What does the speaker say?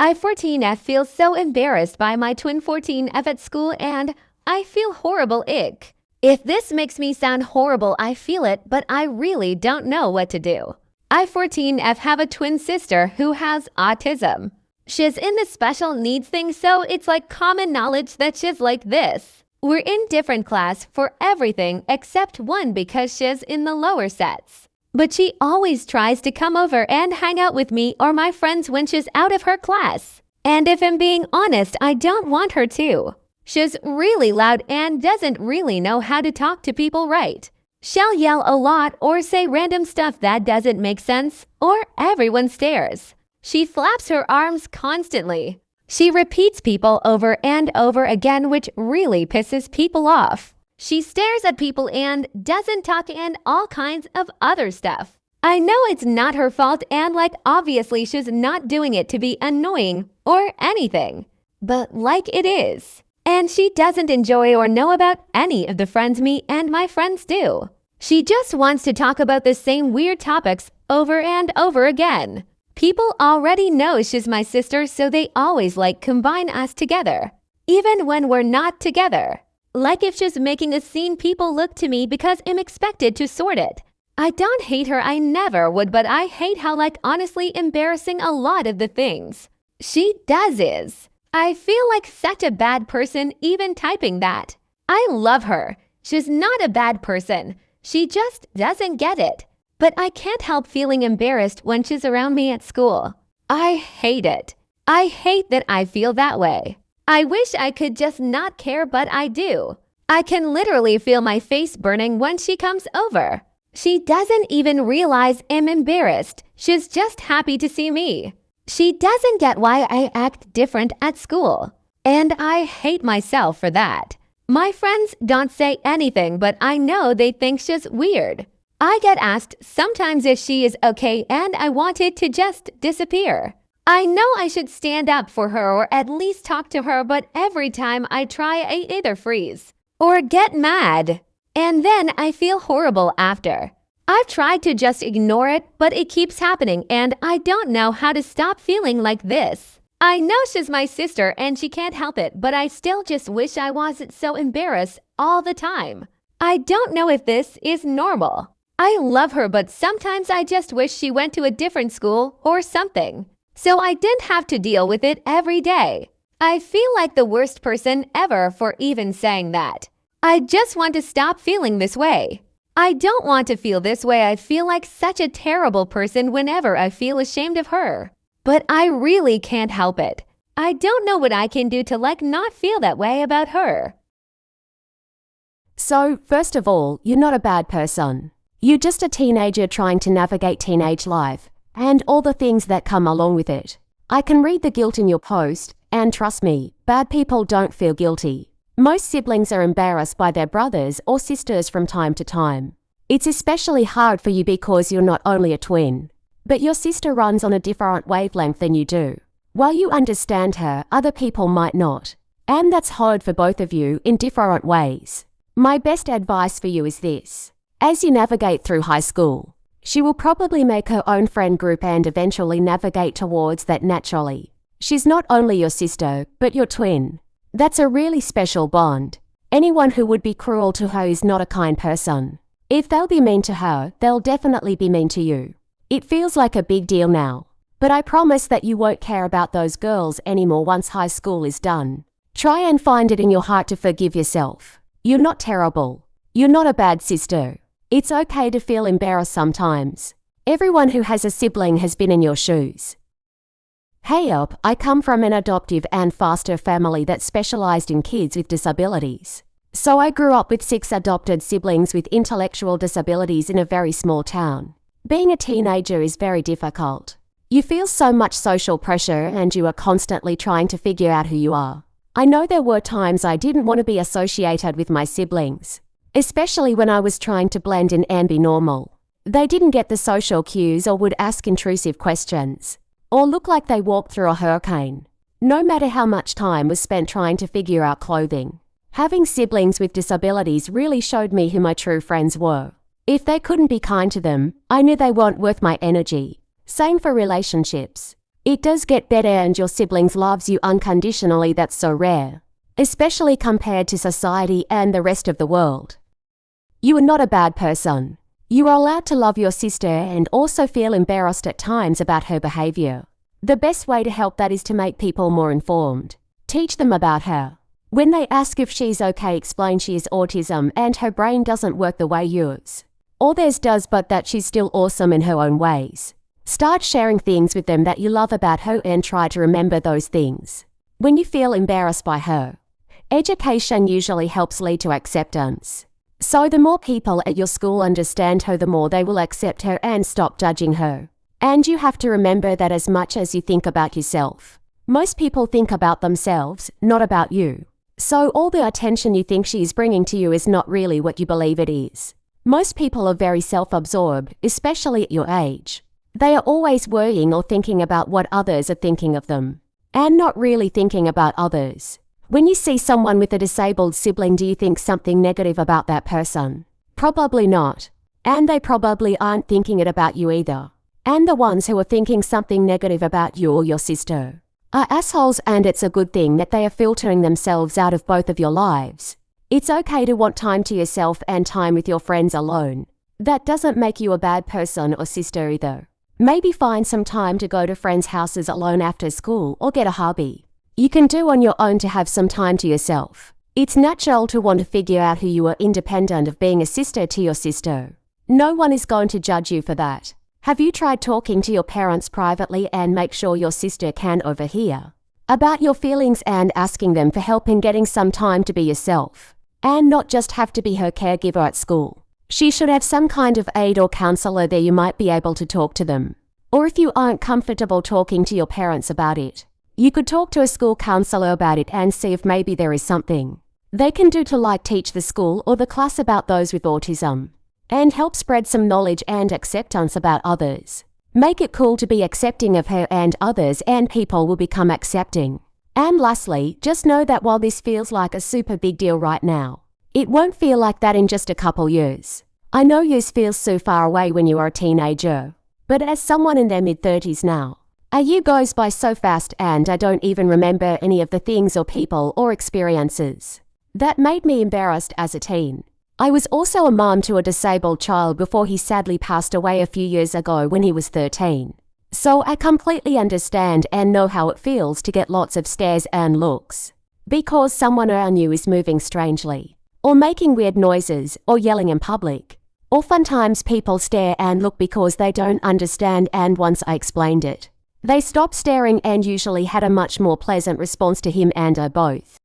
I14F feels so embarrassed by my twin 14F at school and I feel horrible ick. If this makes me sound horrible, I feel it, but I really don't know what to do. I14F have a twin sister who has autism. She's in the special needs thing, so it's like common knowledge that she's like this. We're in different class for everything except one because she's in the lower sets. But she always tries to come over and hang out with me or my friends when she's out of her class. And if I'm being honest, I don't want her to. She's really loud and doesn't really know how to talk to people right. She'll yell a lot or say random stuff that doesn't make sense, or everyone stares. She flaps her arms constantly. She repeats people over and over again, which really pisses people off. She stares at people and doesn't talk and all kinds of other stuff. I know it's not her fault and obviously she's not doing it to be annoying or anything. But it is. And she doesn't enjoy or know about any of the friends me and my friends do. She just wants to talk about the same weird topics over and over again. People already know she's my sister, so they always combine us together, even when we're not together. If she's making a scene, people look to me because I'm expected to sort it. I don't hate her, I never would, but I hate how honestly embarrassing a lot of the things she does is. I feel like such a bad person even typing that. I love her. She's not a bad person. She just doesn't get it. But I can't help feeling embarrassed when she's around me at school. I hate it. I hate that I feel that way. I wish I could just not care, but I do. I can literally feel my face burning when she comes over. She doesn't even realize I'm embarrassed. She's just happy to see me. She doesn't get why I act different at school. And I hate myself for that. My friends don't say anything, but I know they think she's weird. I get asked sometimes if she is okay and I want it to just disappear. I know I should stand up for her or at least talk to her, but every time I try, I either freeze or get mad. And then I feel horrible after. I've tried to just ignore it, but it keeps happening and I don't know how to stop feeling like this. I know she's my sister and she can't help it, but I still just wish I wasn't so embarrassed all the time. I don't know if this is normal. I love her, but sometimes I just wish she went to a different school or something, so I didn't have to deal with it every day. I feel like the worst person ever for even saying that. I just want to stop feeling this way. I don't want to feel this way. I feel like such a terrible person whenever I feel ashamed of her. But I really can't help it. I don't know what I can do to not feel that way about her. So, first of all, you're not a bad person. You're just a teenager trying to navigate teenage life and all the things that come along with it. I can read the guilt in your post, and trust me, bad people don't feel guilty. Most siblings are embarrassed by their brothers or sisters from time to time. It's especially hard for you because you're not only a twin, but your sister runs on a different wavelength than you do. While you understand her, other people might not. And that's hard for both of you in different ways. My best advice for you is this. As you navigate through high school, she will probably make her own friend group and eventually navigate towards that naturally. She's not only your sister, but your twin. That's a really special bond. Anyone who would be cruel to her is not a kind person. If they'll be mean to her, they'll definitely be mean to you. It feels like a big deal now, but I promise that you won't care about those girls anymore once high school is done. Try and find it in your heart to forgive yourself. You're not terrible. You're not a bad sister. It's okay to feel embarrassed sometimes. Everyone who has a sibling has been in your shoes. Hey up, I come from an adoptive and foster family that specialized in kids with disabilities. So I grew up with 6 adopted siblings with intellectual disabilities in a very small town. Being a teenager is very difficult. You feel so much social pressure and you are constantly trying to figure out who you are. I know there were times I didn't want to be associated with my siblings, especially when I was trying to blend in and be normal. They didn't get the social cues or would ask intrusive questions, or look like they walked through a hurricane. No matter how much time was spent trying to figure out clothing, having siblings with disabilities really showed me who my true friends were. If they couldn't be kind to them, I knew they weren't worth my energy. Same for relationships. It does get better and your siblings loves you unconditionally. That's so rare, especially compared to society and the rest of the world. You are not a bad person. You are allowed to love your sister and also feel embarrassed at times about her behavior. The best way to help that is to make people more informed. Teach them about her. When they ask if she's okay, explain she has autism and her brain doesn't work the way yours. Or theirs does, but that she's still awesome in her own ways. Start sharing things with them that you love about her and try to remember those things. When you feel embarrassed by her, education usually helps lead to acceptance. So the more people at your school understand her, the more they will accept her and stop judging her. And you have to remember that as much as you think about yourself, most people think about themselves, not about you. So all the attention you think she is bringing to you is not really what you believe it is. Most people are very self-absorbed, especially at your age. They are always worrying or thinking about what others are thinking of them, and not really thinking about others. When you see someone with a disabled sibling, do you think something negative about that person? Probably not. And they probably aren't thinking it about you either. And the ones who are thinking something negative about you or your sister are assholes, and it's a good thing that they are filtering themselves out of both of your lives. It's okay to want time to yourself and time with your friends alone. That doesn't make you a bad person or sister either. Maybe find some time to go to friends' houses alone after school or get a hobby you can do on your own to have some time to yourself. It's natural to want to figure out who you are independent of being a sister to your sister. No one is going to judge you for that. Have you tried talking to your parents privately and make sure your sister can overhear about your feelings and asking them for help in getting some time to be yourself and not just have to be her caregiver at school? She should have some kind of aide or counselor there. You might be able to talk to them. Or if you aren't comfortable talking to your parents about it, you could talk to a school counselor about it and see if maybe there is something they can do to teach the school or the class about those with autism and help spread some knowledge and acceptance about others. Make it cool to be accepting of her and others, and people will become accepting. And lastly, just know that while this feels like a super big deal right now, it won't feel like that in just a couple years. I know yours feels so far away when you are a teenager, but as someone in their mid-30s now, a year goes by so fast and I don't even remember any of the things or people or experiences that made me embarrassed as a teen. I was also a mom to a disabled child before he sadly passed away a few years ago when he was 13. So I completely understand and know how it feels to get lots of stares and looks because someone around you is moving strangely, or making weird noises, or yelling in public. Oftentimes people stare and look because they don't understand, and once I explained it, they stopped staring and usually had a much more pleasant response to him and I both.